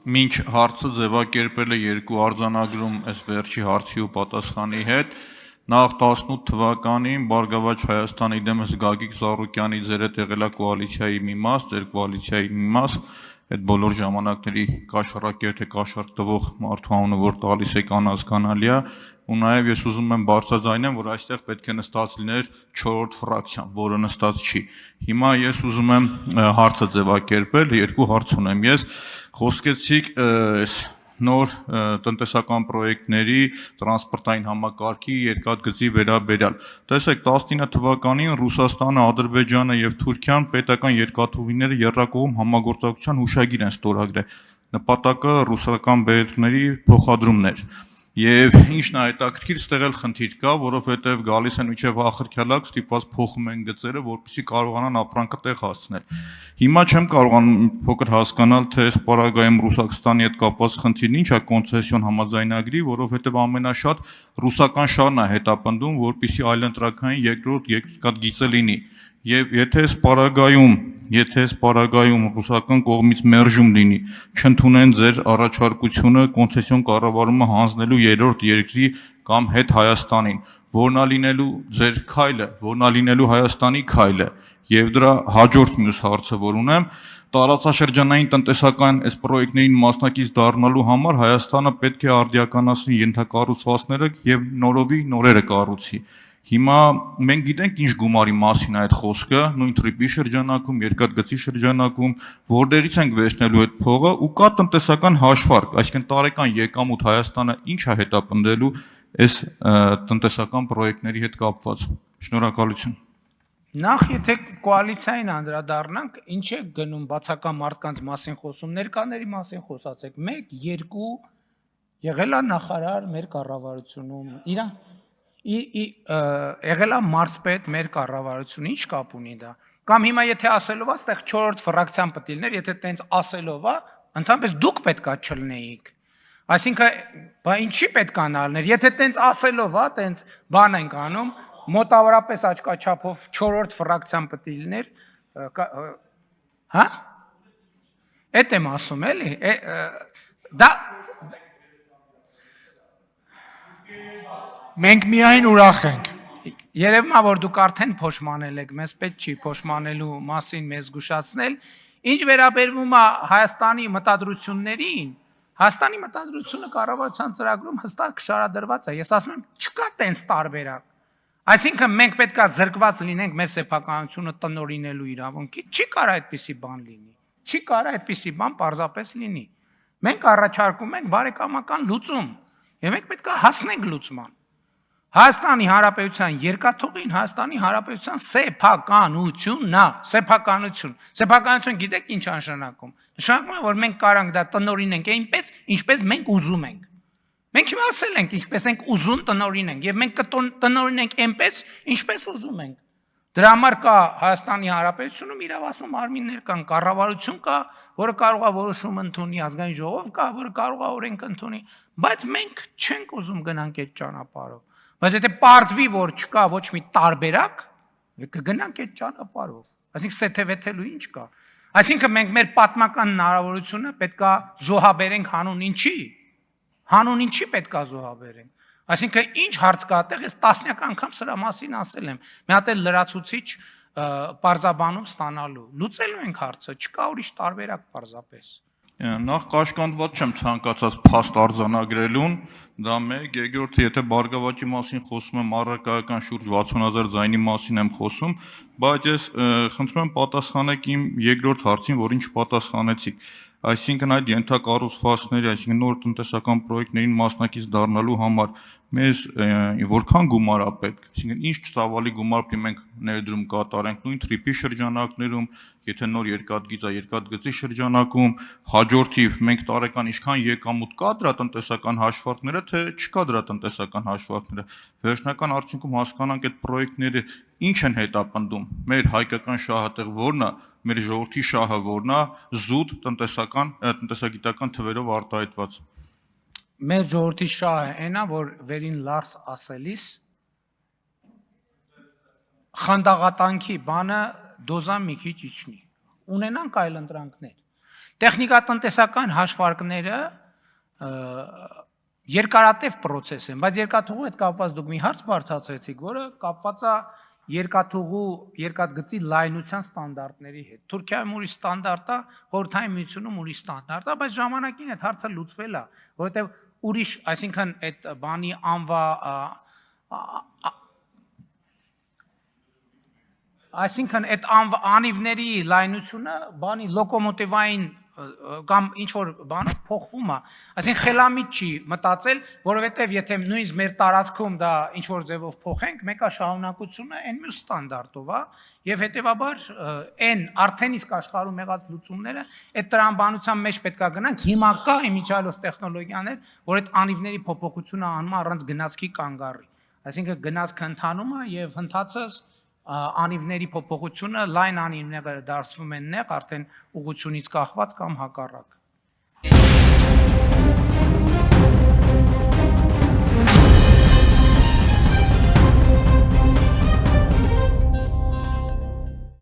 Մինչ հարցը ձևակերպել է երկու արձանագրում այս վերջի հարցի ու պատասխանի հետ, նախ 18 թվականին Բարգավաճ Հայաստանի դեմս Գագիկ Ծառուկյանի ձեր հետ եղել է կոալիցիայի մի մաս, ձեր կոալիցիայի մի մաս, այդ բոլոր ժամանակների կաշառակեր թե կաշառք տվող մարդու անունը, որ տալիս եք անհասկանալի է, ու նաև ես ուզում եմ բարձրաձայնեմ, որ այստեղ պետք է նստած լիներ 4-րդ ֆրակցիան, որը նստած չի։ Հիմա ես ուզում եմ հարցը ձևակերպել, երկու հարց ունեմ ես, խոսքեցիք այս նոր տնտեսական պրոյեկտների, տրանսպորտային համակարգի, երկաթգծի վերաբերյալ։ Տեսեք, 19 թվականին Ռուսաստանը, Ադրբեջանը եւ Թուրքիան պետական երկաթուղիները եռակողմ համագործակցության հուշագիր են ստորագրել։ Նպատակը ռուսական բերումների փոխադրումն էր։ Եվ ինչն է հետաքրքիր, ստեղ էլ խնդիր կա, որովհետև գալիս են մինչև ախրքյալակ, ստիպված փոխում են գծերը, որպեսզի կարողանան ապրանքը տեղ հասցնել։ Հիմա չեմ կարողանում փոքր հասկանալ, թե այս պարագայում Ռուսաստանի հետ կապված խնդիրն ինչ է կոնցեսիոն համաձայնագրի, որովհետև ամենաշատ ռուսական շահն է հետապնդում, որպեսզի այլընտրակային երկրորդ երկաթգիծը լինի։ Եվ եթե այս պարագայում ռուսական կողմից մերժում լինի, չընդունեն ձեր առաջարկությունը կոնցեսիոն կառավարումը հանձնելու երրորդ երկրի կամ հետ Հայաստանին, որն է լինելու ձեր քայլը, որն է լինելու Հայաստանի քայլը, եւ դրա հաջորդ մյուս հարցը, որ ունեմ, տարածաշրջանային տնտեսական այս պրոյեկտներին մասնակից դառնալու համար Հայաստանը պետք է արդիականացնի ենթակառուցվածքները եւ նորովի նորերը կառուցի։ Հիմա մենք գիտենք ինչ գումարի մասին է այդ խոսքը, նույն տրիպի շրջանակում, երկաթգծի շրջանակում, որտեղից ենք վերցնելու այդ փողը ու կա տնտեսական հաշվարկ, այսինքն տարեկան եկամուտ Հայաստանը ինչ է հետապնդելու այս տնտեսական պրոյեկտների հետ կապված։ Շնորհակալություն։ Նախ եթե կոալիցիային անդրադառնանք, ինչ է գնում բացական մարդկանց մասին խոսում, ներկաների մասին խոսացեք, 1-2 եղել է նախարար մեր կառավարությունում, եղել է մարզպետ մեր կառավարությունը, ինչ կապ ունի դա։ Կամ հիմա եթե ասելով է, այստեղ 4-րդ ֆրակցիան պետք է լիներ, եթե տենց ասելով է, ընդհանրապես դուք պետք է չլինեիք։ Այսինքն, բա ինչի պետք է անալներ, եթե տենց ասելով է, տենց բան ենք անում, մոտավորապես աչքաչափով 4-րդ ֆրակցիան պետք է լիներ, հա։ Էդ եմ ասում, էլի։ Դա մենք միայն ուրախ ենք։ Երևում է, որ դուք արդեն փոշմանել եք, մեզ պետք չի փոշմանելու մասին մեզ զգուշացնել։ Ինչ վերաբերվում է Հայաստանի մտադրություններին, Հայաստանի մտադրությունը կառավարության ծրագրում հստակ շարադրված է։ Ես ասում եմ, չկա տենց տարբերակ։ Այսինքն մենք պետք է զրկված լինենք մեր սեփականությունը տնօրինելու իրավունքի, չի կարա այդպիսի բան լինի։ Չի կարա այդպիսի բան պարզապես լինի։ Մենք առաջարկում ենք բարեկամական լուծում, եւ մենք պետք է հասնենք լուծման։ Հայաստանի Հանրապետության երկաթուղին Հայաստանի Հանրապետության սեփականությունն է, սեփականություն։ Սեփականություն գիտեք ինչ նշանակում։ Նշանակում է, որ մենք կարանք դա տնօրինենք այնպես, ինչպես մենք ուզում ենք։ Մենք հիմա ասել ենք, ինչպես ենք ուզում տնօրինենք, եւ մենք կտնօրինենք այնպես, ինչպես ուզում ենք։ Դրա համար կա Հայաստանի Հանրապետությունում իրավասու մարմիններ կան, կառավարություն կա, որը կարող է որոշում ընդունի, ազգային ժողով կա, որը կարող է օրենք ընդունի, բայց մենք չենք ուզում գնանք այդ ճանապարհով։ Բայց եթե պարզվի, որ չկա ոչ մի տարբերակ, կգնանք այդ ճանապարհով։ Այսինքն ստեթևեթելու ինչ կա։ Այսինքն մենք մեր պատմական հնարավորությունը պետքա զոհաբերենք հանուն ինչի։ Հանուն ինչի պետքա զոհաբերենք։ Այսինքն ինչ հարց կա այդտեղ, ես տասնյակ անգամ սրա մասին ասել եմ։ Մի հատ էլ լրացուցիչ պարզաբանում ստանալու։ Լուծելու ենք հարցը, չկա ուրիշ տարբերակ պարզապես։ Նախ կաշկանդված չեմ ցանկացած փաստ արձանագրելուն, դա մեկ, երկրորդը եթե Բարգավաճի մասին խոսում եմ, առարկայական շուրջ 60,000 ձայնի մասին եմ խոսում, բայց ես խնդրում եմ պատասխանեք իմ երկրորդ հարցին, որ ինչ պատասխանեցիք։ Այսինքն այդ ենթակառուցվածքների, այսինքն նոր տնտեսական պրոյեկտներին մասնակից դառնալու համար մեզ որքան գումար է պետք, այսինքն ինչ ծավալի գումար պետք է մենք ներդրում կատարենք նույն տրիպի շրջանակներում, եթե նոր երկաթգիծ է, երկաթգծի շրջանակում, հաջորդիվ մենք տարեկան ինչքան եկամուտ կա դրա տնտեսական հաշվարկները, թե չկա դրա տնտեսական հաշվարկները, վերջնական արդյունքում հասկանանք այդ պրոյեկտները ինչ են հետապնդում, մեր հայկական շահը տեղ որն է, մեր ժողովրդի շահը որն է, զուտ տնտեսագիտական թվերով արտահայտված։ Մեր ժողովրդի շահը այնա, որ վերին լարս ասելիս խանդաղատանքի բանը դոզան մի քիչ իջնի։ Ունենանք այլ ընտրանքներ։ Տեխնիկատնտեսական հաշվարկները երկարատև process են, բայց երկաթուղու հետ կապված դուք մի հարց բարձրացրեցիք, որը կապված է երկաթգծի լայնության ստանդարտների հետ։ Թուրքիայում ուրիշ ստանդարտ է, Խորհրդային Միությունում ուրիշ ստանդարտ է, բայց ժամանակին այդ հարցը լուծվել է, որովհետև ուրիշ, այսինքն այդ բանի այսինքն այդ անիվների լայնությունը բանի լոկոմոտիվային կամ ինչ որ բանով փոխվում է, այսինքն խելամիտ չի մտածել, որովհետև եթե նույնիսկ մեր տարածքում դա ինչ որ ձևով փոխենք, մեկը շահունակությունը այն մյուս ստանդարտով է, եւ հետեւաբար այն արդեն իսկ աշխարհում եղած լուծումները այդ տրամաբանության մեջ պետքա գնանք, հիմա կա իմիջիալոս տեխնոլոգիաներ, որ այդ անիվների փոփոխությունը անում առանց գնացքի կանգ առի, այսինքն գնացքը ընթանում է եւ հնդածս անիվների փոփոխությունը լայն անիվները դարձվում են նեղ արդեն ուղղությունից կախված կամ հակառակ